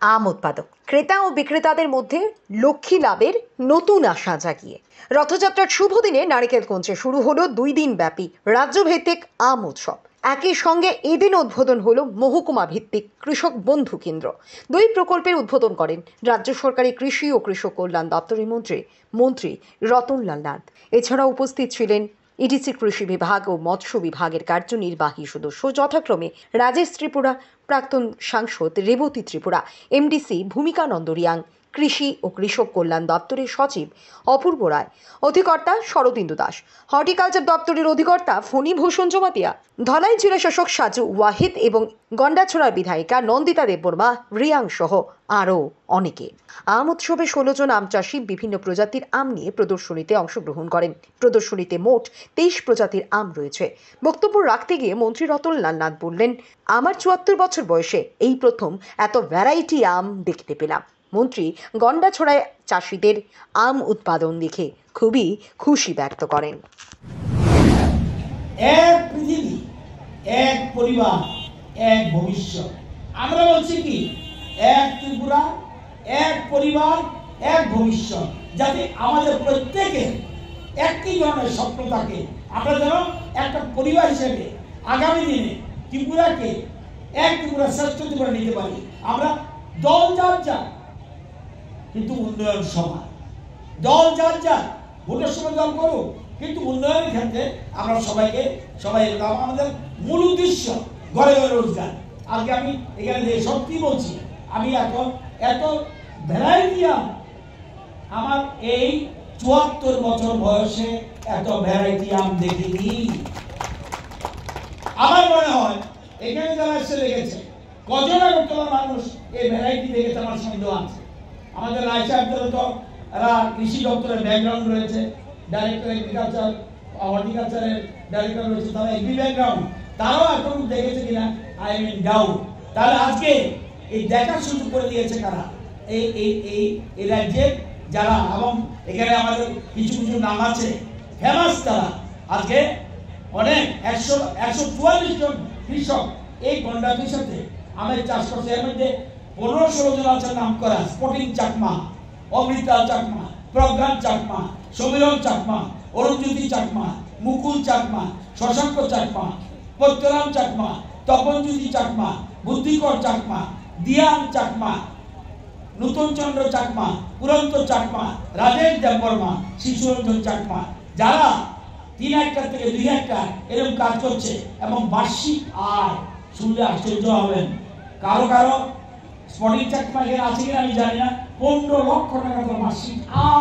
আম উৎপাদক ক্রেতা ও বিক্রেতাদের মধ্যে লক্ষ্মী লাভের নতুন আশা জাগিয়ে রথযাত্রার শুভ দিনে নারিকেলগঞ্জে শুরু হলো 2 দিন ব্যাপী রাজ্যভিত্তিক আম উৎসব। একই সঙ্গে এদিন উদ্বোধন হলো মহকুমা ভিত্তিক কৃষক বন্ধু কেন্দ্র। 2 প্রকল্পের উদ্বোধন করেন রাজ্য সরকারি কৃষি ও কৃষক কল্যাণ দপ্তরের মন্ত্রী রতনলাল নাথ। এছাড়া উপস্থিত ছিলেন ইডিসি কৃষি বিভাগ ও মৎস্য বিভাগের কার্যনির্বাহী সদস্য যথাক্রমে রাজেশ ত্রিপুরা, প্রাক্তন সাংসদ রেবতী ত্রিপুরা, এমডিসি ভূমিকানন্দ রিয়াং, কৃষি ও কৃষক কল্যাণ দপ্তরের সচিব অপূর্ব রায়, অধিকর্তা শরদিন্দু দাস, হর্টিকালচার দপ্তরের অধিকর্তা ফণীভূষণ জমাতিয়া, ধলাই জেলা শাসক সাজু ওয়াহিদ এবং গন্ডাছড়ার বিধায়িকা নন্দিতা দেববর্মা রিয়াং সহ আরও অনেকে। আম উৎসবে 16 জন আম চাষী বিভিন্ন প্রজাতির আম নিয়ে প্রদর্শনীতে অংশগ্রহণ করেন। প্রদর্শনীতে মোট 23 প্রজাতির আম রয়েছে। বক্তব্য রাখতে গিয়ে মন্ত্রী রতনলাল নাথ বললেন, আমার 74 বছর বয়সে এই প্রথম এত ভ্যারাইটি আম দেখতে পেলাম। মন্ত্রী গন্ডাছড়ায় চাষিদের আম উৎপাদন দেখে খুবই খুশি ব্যক্ত করেন। এক পৃথিবী, এক পরিবার, এক ভবিষ্যৎ। আমরা বলছি কি, এক ত্রিপুরা, এক পরিবার, এক ভবিষ্যৎ। যাতে আমাদের প্রত্যেকের একই ধরনের স্বপ্ন থাকে। আমরা যেন একটা পরিবার হিসেবে আগামী দিনে ত্রিপুরাকে এক ত্রিপুরা শ্রেষ্ঠ ত্রিপুরা নিতে পারি। আমরা দল যার যার, কিন্তু উন্নয়ন সমান। দল যার যার, ভোটের সময় দল করুক, কিন্তু উন্নয়নের ক্ষেত্রে আমরা সবাই আমাদের মূল উদ্দেশ্য ঘরে ঘরে রোজগার। আজকে আমি এখানে সত্যি বলছি, আমি এখন এত ভ্যারাইটি আমার এই 74 বছর বয়সে এত ভ্যারাইটি আম দেখিনি। আমার মনে হয় এখানে যারা এসে দেখেছে, কজন আগরতলা মানুষ এই ভ্যারাইটি দেখেছে আমার সন্দেহ আছে। আমাদের রায় সাহেবদের তো এরা কৃষি দপ্তরের ব্যাকগ্রাউন্ড রয়েছে, ডাইরেক্টর এগ্রিকালচার, হর্টিকালচারের ডাইরেক্টর রয়েছে, তারা এগ্রি ব্যাকগ্রাউন্ড, তারাও এখন দেখেছে কিনা আই মিন ডাউট। তাহলে আজকে এই দেখার সুযোগ করে দিয়েছে কারা? এই রাজ্যের যারা, এবং এখানে আমাদের কিছু নাম আছে ফেমাস, তারা আজকে অনেক 144 জন কৃষক এই গন্ডাটির সাথে আমের চাষ করছে। এর মধ্যে 15-16 জন আছে নাম করা, স্পটিং চাকমা, অমৃতা চাকমা, প্রজ্ঞান চাকমা, সমীরণ চাকমা, অরুণজ্যোতি চাকমা, মুকুল চাকমা, শশাঙ্ক চাকমা, পত্যরাম চাকমা, তপনজ্যোতি চাকমা, বুদ্ধিকর চাকমা, দিয়ান চাকমা, নূতন চন্দ্র চাকমা, পুরন্ত চাকমা, রাজেশ দেববর্মা, শিশুরঞ্জন চাকমা, যারা 3 হেক্টর থেকে 2 হেক্টর এরকম কাজ করছে এবং বার্ষিক আয় শুনলে আশ্চর্য হবেন। কারো স্পটিং চাকমা এখানে আছে কিনা আমি জানি না, 15 লক্ষ টাকা তো বার্ষিক আয়